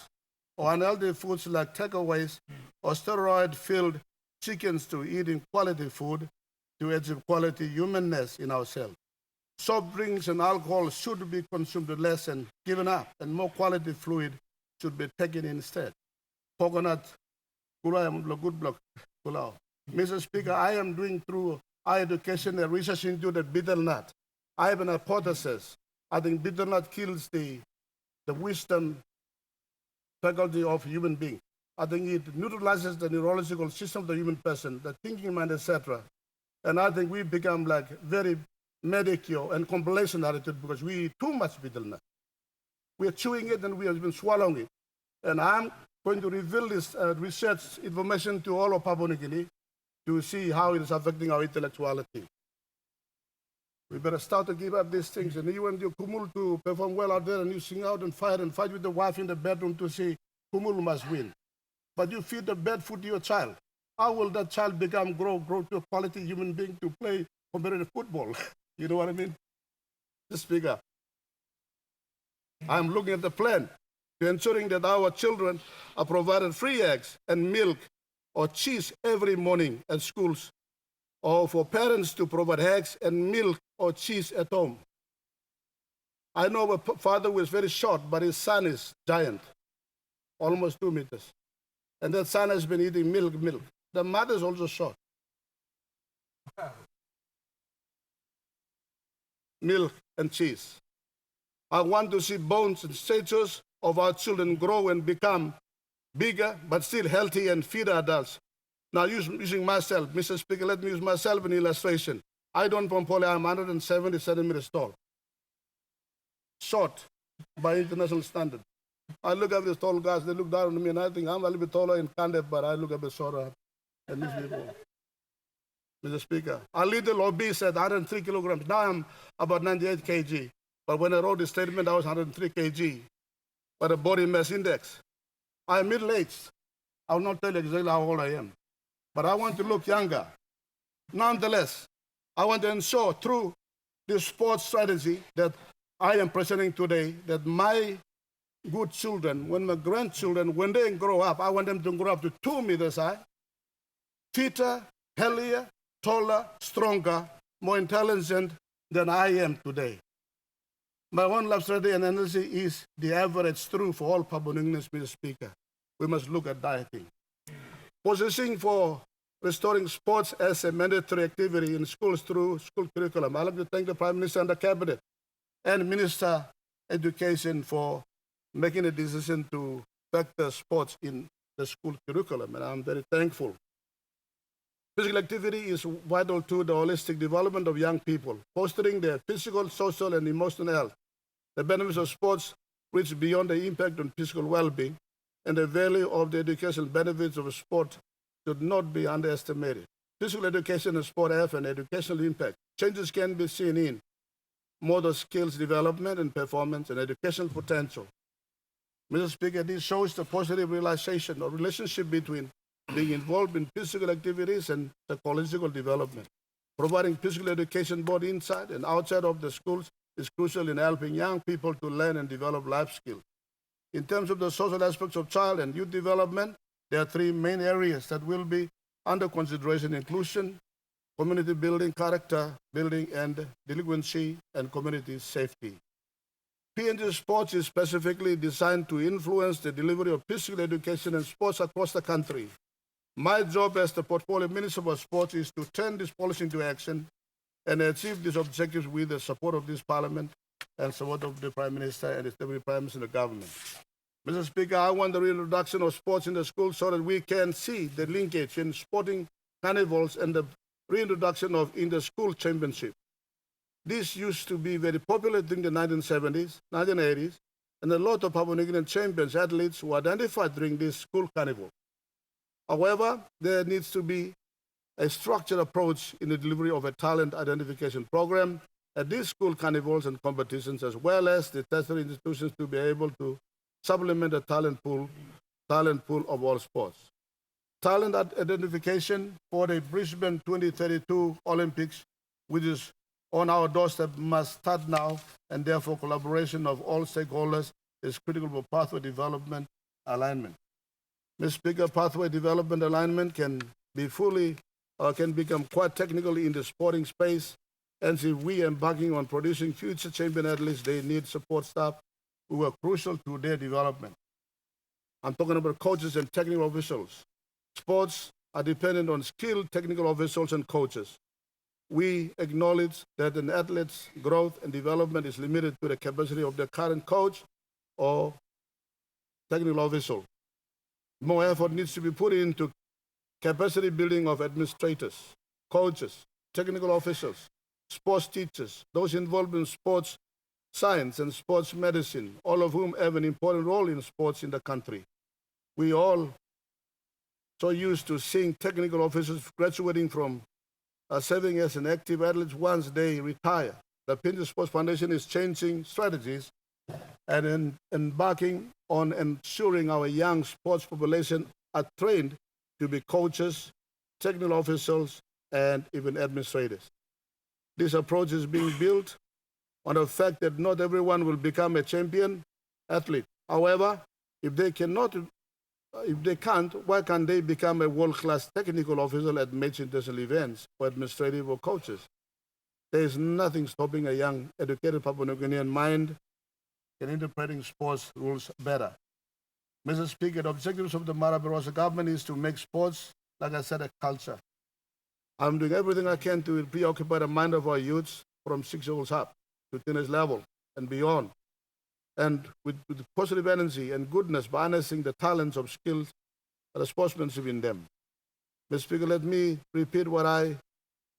or unhealthy foods like takeaways or steroid-filled chickens to eating quality food to achieve quality humanness in ourselves. Soft drinks and alcohol should be consumed less and given up, and more quality fluid should be taken instead. Coconut, good block, pulau. Mr. Speaker, I am doing through our education and research into the bitter nut. I have an hypothesis. I think bitter nut kills the wisdom faculty of human being. I think it neutralizes the neurological system of the human person, the thinking mind, etc. And I think we become like very medicure and complacent attitude because we eat too much bitter nut. We are chewing it and we have been swallowing it. And I'm going to reveal this research information to all of Papua New Guinea to see how it is affecting our intellectuality. We better start to give up these things. And you want your kumul to perform well out there and you sing out and fight with the wife in the bedroom to say kumul must win. But you feed the bad food to your child. How will that child grow to a quality human being to play competitive football? You know what I mean? Just speak up. I'm looking at the plan to ensuring that our children are provided free eggs and milk or cheese every morning at schools, or for parents to provide eggs and milk or cheese at home. I know a father who is very short, but his son is giant, almost 2 meters. And that son has been eating milk. The mother is also short. Milk and cheese. I want to see bones and statues of our children grow and become bigger, but still healthy and fit adults. Now, using myself, Mr. Speaker, let me use myself in illustration. I don't from Polye, I'm 170 centimeters tall. Short by international standard. I look at these tall guys, they look down on me, and I think I'm a little bit taller in Kandep, but I look a bit shorter than these people. Mr. Speaker, I little obese at 103 kilograms. Now I'm about 98 kg. But when I wrote this statement, I was 103 kg. But a body mass index. I'm middle-aged. I will not tell you exactly how old I am. But I want to look younger. Nonetheless, I want to ensure through this sports strategy that I am presenting today that my good children, when my grandchildren, when they grow up, I want them to grow up to 2 meters high, fitter, healthier, taller, stronger, more intelligent than I am today. My one love strategy and energy is the average true for all Papua New Guineans, Mr. Speaker. We must look at dieting. Positioning for restoring sports as a mandatory activity in schools through school curriculum. I'd like to thank the Prime Minister and the Cabinet and Minister Education for making a decision to factor sports in the school curriculum, and I'm very thankful. Physical activity is vital to the holistic development of young people, fostering their physical, social, and emotional health. The benefits of sports reach beyond the impact on physical well-being, and the value of the educational benefits of sport should not be underestimated. Physical education and sport have an educational impact. Changes can be seen in motor skills development and performance and educational potential. Mr. Speaker, this shows the positive realization or relationship between being involved in physical activities and psychological development. Providing physical education both inside and outside of the schools is crucial in helping young people to learn and develop life skills. In terms of the social aspects of child and youth development, there are 3 main areas that will be under consideration: inclusion, community building, character building, and delinquency and community safety. PNG Sports is specifically designed to influence the delivery of physical education and sports across the country. My job as the Portfolio Minister for Sports is to turn this policy into action and achieve these objectives with the support of this Parliament and support of the Prime Minister and the Deputy Prime Minister and the government. Mr. Speaker, I want the reintroduction of sports in the schools so that we can see the linkage in sporting carnivals and the reintroduction of in-the-school championship. This used to be very popular during the 1970s, 1980s, and a lot of Papua New Guinean champions, athletes were identified during this school carnival. However, there needs to be a structured approach in the delivery of a talent identification program at these school carnivals and competitions, as well as the tertiary institutions to be able to supplement the talent pool of all sports. Talent identification for the Brisbane 2032 Olympics, which is on our doorstep, must start now, and therefore collaboration of all stakeholders is critical for pathway development alignment. Mr. Speaker, pathway development alignment can be fully can become quite technical in the sporting space. And if we are embarking on producing future champion athletes, they need support staff who are crucial to their development. I'm talking about coaches and technical officials. Sports are dependent on skilled technical officials and coaches. We acknowledge that an athlete's growth and development is limited to the capacity of the current coach or technical official. More effort needs to be put into capacity building of administrators, coaches, technical officials, sports teachers, those involved in sports science and sports medicine, all of whom have an important role in sports in the country. We all so used to seeing technical officers graduating from serving as an active athlete once they retire. The Pinter Sports Foundation is changing strategies and embarking on ensuring our young sports population are trained to be coaches, technical officials, and even administrators. This approach is being built on the fact that not everyone will become a champion athlete. However, if they can't, why can't they become a world-class technical officer at major international events or administrative or coaches? There is nothing stopping a young, educated Papua New Guinean mind in interpreting sports rules better. Mr. Speaker, the objectives of the Marabarossa government is to make sports, like I said, a culture. I'm doing everything I can to preoccupy the mind of our youths from 6 years up to teenage level and beyond, and with positive energy and goodness by harnessing the talents of skills and the sportsmanship in them. Mr. Speaker, let me repeat when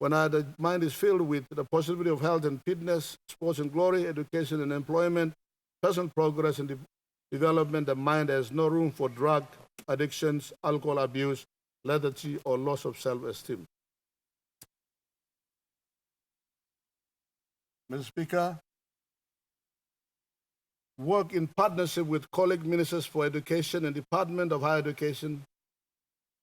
the mind is filled with the possibility of health and fitness, sports and glory, education and employment, personal progress and development, the mind has no room for drug addictions, alcohol abuse, lethargy, or loss of self-esteem. Mr. Speaker, work in partnership with colleague ministers for education and Department of Higher Education,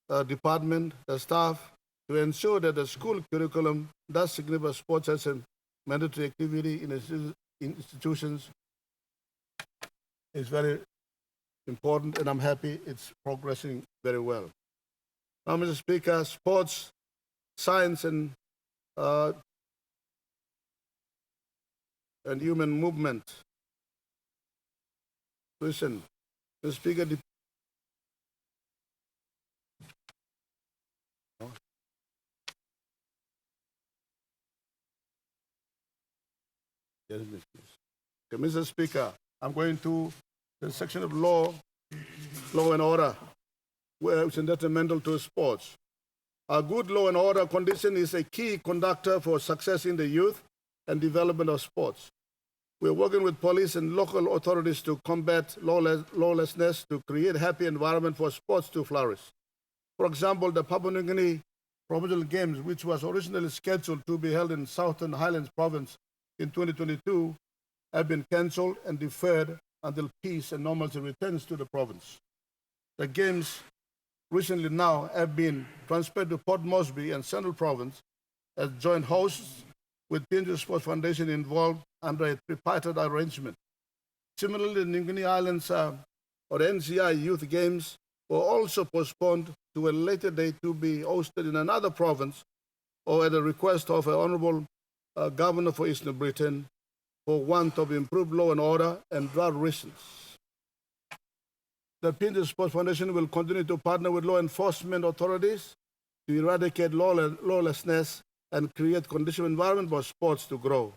the staff, to ensure that the school curriculum does signify sports as a mandatory activity in institutions is very important, and I'm happy it's progressing very well. Now, Mr. Speaker, sports, science, and human movement. Listen, Mr. Speaker, yes, okay, Mr. Speaker, I'm going to the section of law and order, which is detrimental to sports. A good law and order condition is a key conductor for success in the youth and development of sports. We're working with police and local authorities to combat lawlessness, to create a happy environment for sports to flourish. For example, the Papua New Guinea Provincial Games, which was originally scheduled to be held in Southern Highlands Province in 2022, have been cancelled and deferred until peace and normalcy returns to the province. The Games recently now have been transferred to Port Moresby and Central Province as joint hosts, with Pinter Sports Foundation involved under a tripartite arrangement. Similarly, the New Guinea Islands or NCI Youth Games were also postponed to a later date to be hosted in another province or at the request of an Honourable Governor for Eastern Britain for want of improved law and order and drought reasons. The Pinter Sports Foundation will continue to partner with law enforcement authorities to eradicate lawlessness and create conducive environment for sports to grow.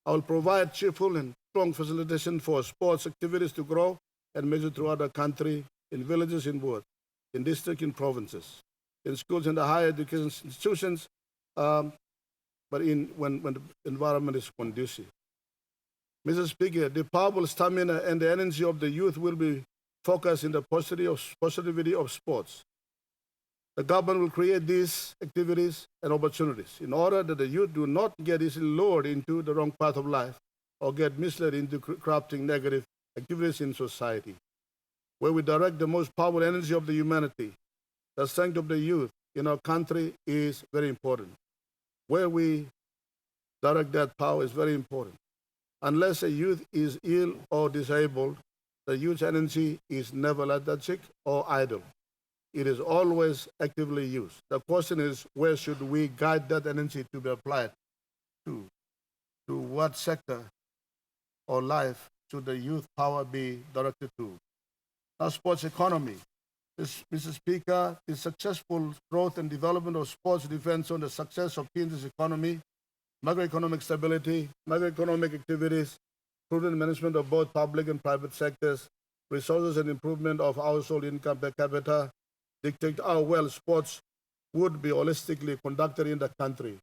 I will provide cheerful and strong facilitation for sports activities to grow and measure throughout the country, in villages, in both, in districts, in provinces, in schools and the higher education institutions, but when the environment is conducive. Mr. Speaker, the powerful stamina and the energy of the youth will be focused in the positivity of sports. The government will create these activities and opportunities in order that the youth do not get easily lured into the wrong path of life or get misled into crafting negative activities in society. Where we direct the most powerful energy of the humanity, the strength of the youth in our country is very important. Where we direct that power is very important. Unless a youth is ill or disabled, the youth's energy is never lethargic or idle. it is always actively used. The question is, where should we guide that energy to be applied to? To what sector or life should the youth power be directed to? Now, sports economy. Mr. Speaker, the successful growth and development of sports depends on the success of PNG's economy, macroeconomic stability, macroeconomic activities, prudent management of both public and private sectors, resources and improvement of household income per capita dictate how well sports would be holistically conducted in the country.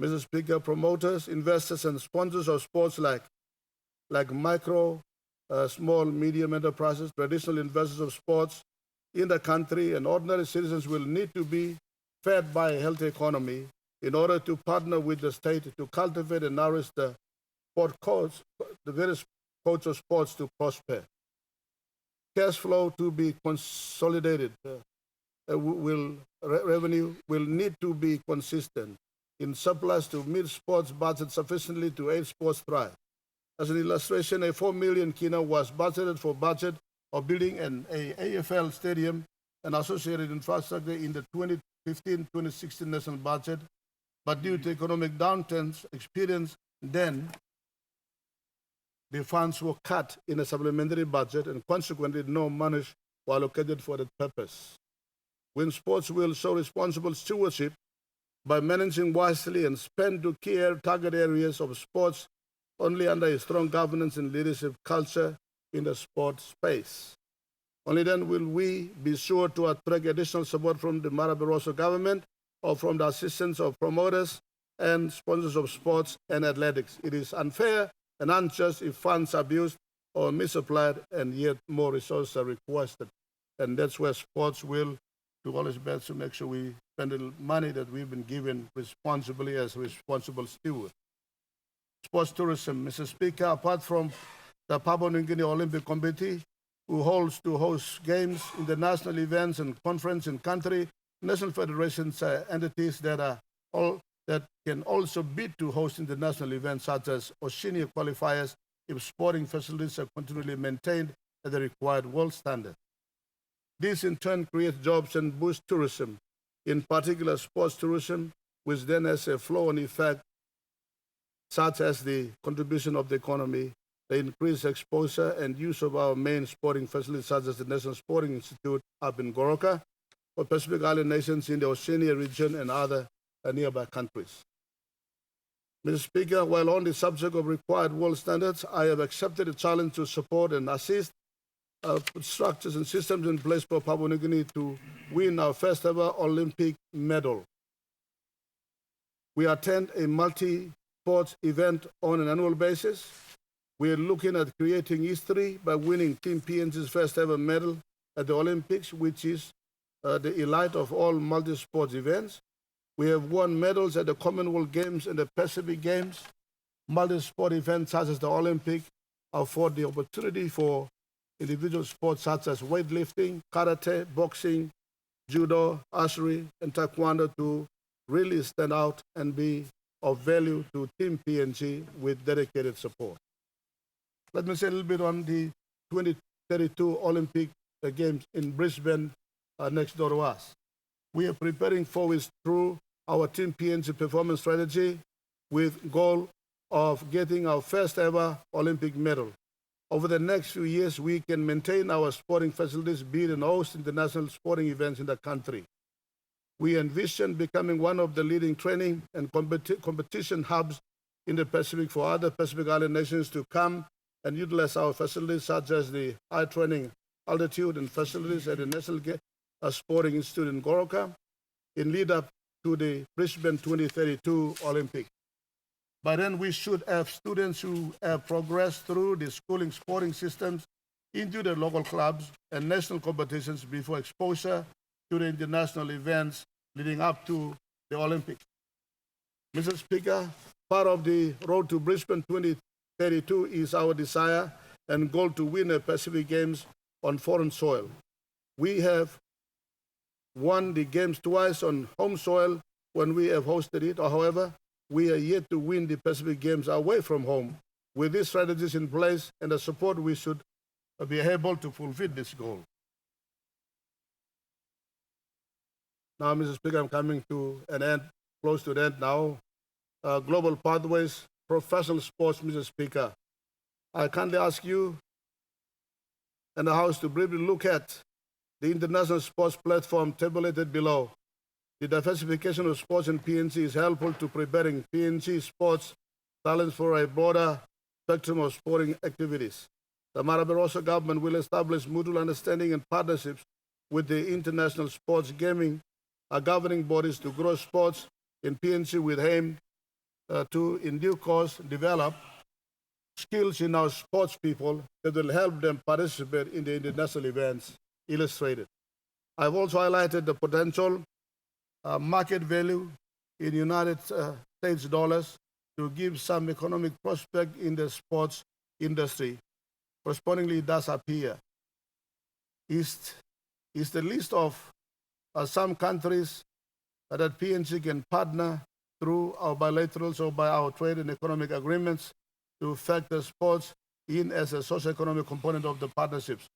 Mr. Speaker, promoters, investors, and sponsors of sports like micro, small, medium enterprises, traditional investors of sports in the country, and ordinary citizens will need to be fed by a healthy economy in order to partner with the state to cultivate and nourish the various codes of sports to prosper. Cash flow to be consolidated revenue will need to be consistent in surplus to meet sports budget sufficiently to aid sports thrive. As an illustration, a 4 million kina was budgeted for budget of building an AFL stadium and associated infrastructure in the 2015-2016 national budget, but due to economic downturns experienced then, the funds were cut in a supplementary budget and consequently no money were allocated for that purpose. When sports will show responsible stewardship by managing wisely and spend to key target areas of sports only under a strong governance and leadership culture in the sports space. Only then will we be sure to attract additional support from the Mara Barroso government or from the assistance of promoters and sponsors of sports and athletics. It is unfair and unjust if funds are abused or misapplied and yet more resources are requested. And that's where sports will do all its best to make sure we spend the money that we've been given responsibly as responsible stewards. Sports tourism, Mr. Speaker, apart from the Papua New Guinea Olympic Committee, who holds to host games, international events and conference in country, national federations are entities that can also bid to host international events such as Oceania qualifiers if sporting facilities are continually maintained at the required world standard. This in turn creates jobs and boosts tourism, in particular sports tourism, which then has a flow-on effect such as the contribution of the economy, the increased exposure and use of our main sporting facilities such as the National Sporting Institute up in Goroka, for Pacific Island nations in the Oceania region and other nearby countries. Mr. Speaker, while on the subject of required world standards, I have accepted the challenge to support and assist put structures and systems in place for Papua New Guinea to win our first ever Olympic medal. We attend a multi-sports event on an annual basis. We are looking at creating history by winning Team PNG's first ever medal at the Olympics, which is the elite of all multi-sports events. We have won medals at the Commonwealth Games and the Pacific Games. Multi-sport events such as the Olympic afford the opportunity for individual sports such as weightlifting, karate, boxing, judo, archery, and taekwondo to really stand out and be of value to Team PNG with dedicated support. Let me say a little bit on the 2032 Olympic Games in Brisbane next door to us. We are preparing for it through our Team PNG performance strategy with goal of getting our first ever Olympic medal. Over the next few years, we can maintain our sporting facilities, build and host international sporting events in the country. We envision becoming one of the leading training and competition hubs in the Pacific for other Pacific Island nations to come and utilize our facilities such as the high training altitude and facilities at the National Sporting Institute in Goroka in lead up to the Brisbane 2032 Olympic. By then, we should have students who have progressed through the schooling sporting systems into the local clubs and national competitions before exposure to the international events leading up to the Olympics. Mr. Speaker, part of the road to Brisbane 2032 is our desire and goal to win the Pacific Games on foreign soil. We have won the Games twice on home soil when we have hosted it. However, we are yet to win the Pacific Games away from home. With these strategies in place and the support, we should be able to fulfill this goal. Now, Mr. Speaker, I'm coming to an end, close to the end now. Global pathways, professional sports, Mr. Speaker. I kindly ask you and the House to briefly look at the international sports platform tabulated below. The diversification of sports in PNC is helpful to preparing PNC sports talents for a broader spectrum of sporting activities. The Mara Barroso government will establish mutual understanding and partnerships with the international sports gaming governing bodies to grow sports in PNC with aim to, in due course, develop skills in our sports people that will help them participate in the international events illustrated. I've also highlighted the potential market value in United States dollars to give some economic prospect in the sports industry. Correspondingly, it does appear. Is the list of some countries that PNC can partner through our bilaterals or by our trade and economic agreements to factor sports in as a socio-economic component of the partnerships.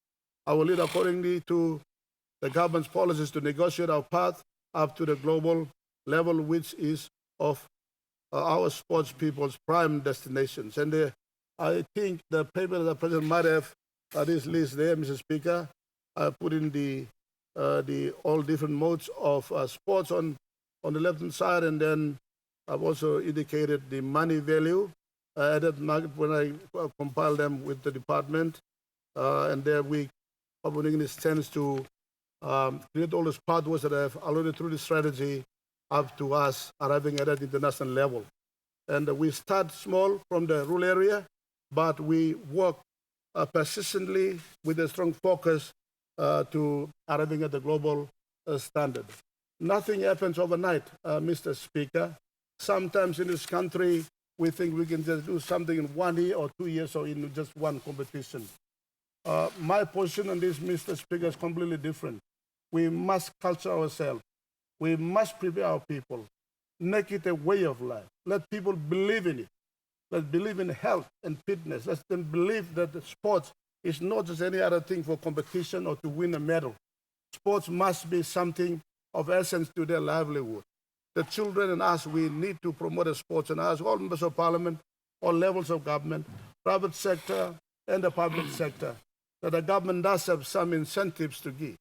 I will lead accordingly to the government's policies to negotiate our path up to the global level, which is of our sports people's prime destinations. And I think the paper that the President might have this list there, Mr. Speaker. I put in the all different modes of sports on the left-hand side, and then I've also indicated the money value added market when I compile them with the department. And there we putting this tends to create all those pathways that I have alluded through the strategy up to us arriving at that international level. And we start small from the rural area, but we work persistently with a strong focus to arriving at the global standard. Nothing happens overnight, Mr. Speaker. Sometimes in this country, we think we can just do something in 1 year or 2 years or in just one competition. My position on this, Mr. Speaker, is completely different. We must culture ourselves. We must prepare our people, make it a way of life. Let people believe in it. Let's believe in health and fitness. Let them believe that the sports is not just any other thing for competition or to win a medal. Sports must be something of essence to their livelihood. The children and us, we need to promote the sports, and ask all members of parliament, all levels of government, private sector and the public sector, that the government does have some incentives to give.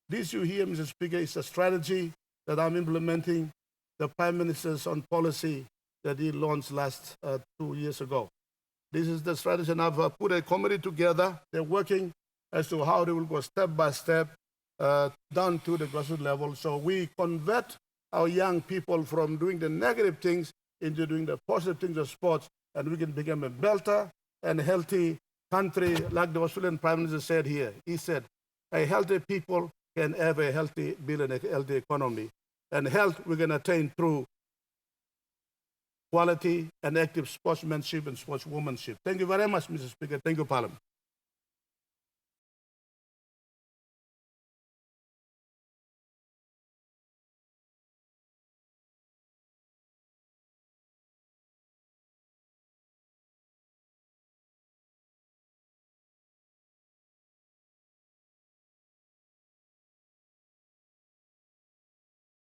This you hear, Mr. Speaker, is a strategy that I'm implementing, the Prime Minister's on policy that he launched last 2 years ago. This is the strategy, and I've put a committee together. They're working as to how they will go step by step down to the grassroots level. So we convert our young people from doing the negative things into doing the positive things of sports, and we can become a better and healthy country, like the Australian Prime Minister said here. He said, a healthy people can have a healthy build and a healthy economy. And health we can attain through quality and active sportsmanship and sportswomanship. Thank you very much, Mr. Speaker. Thank you, Parliament.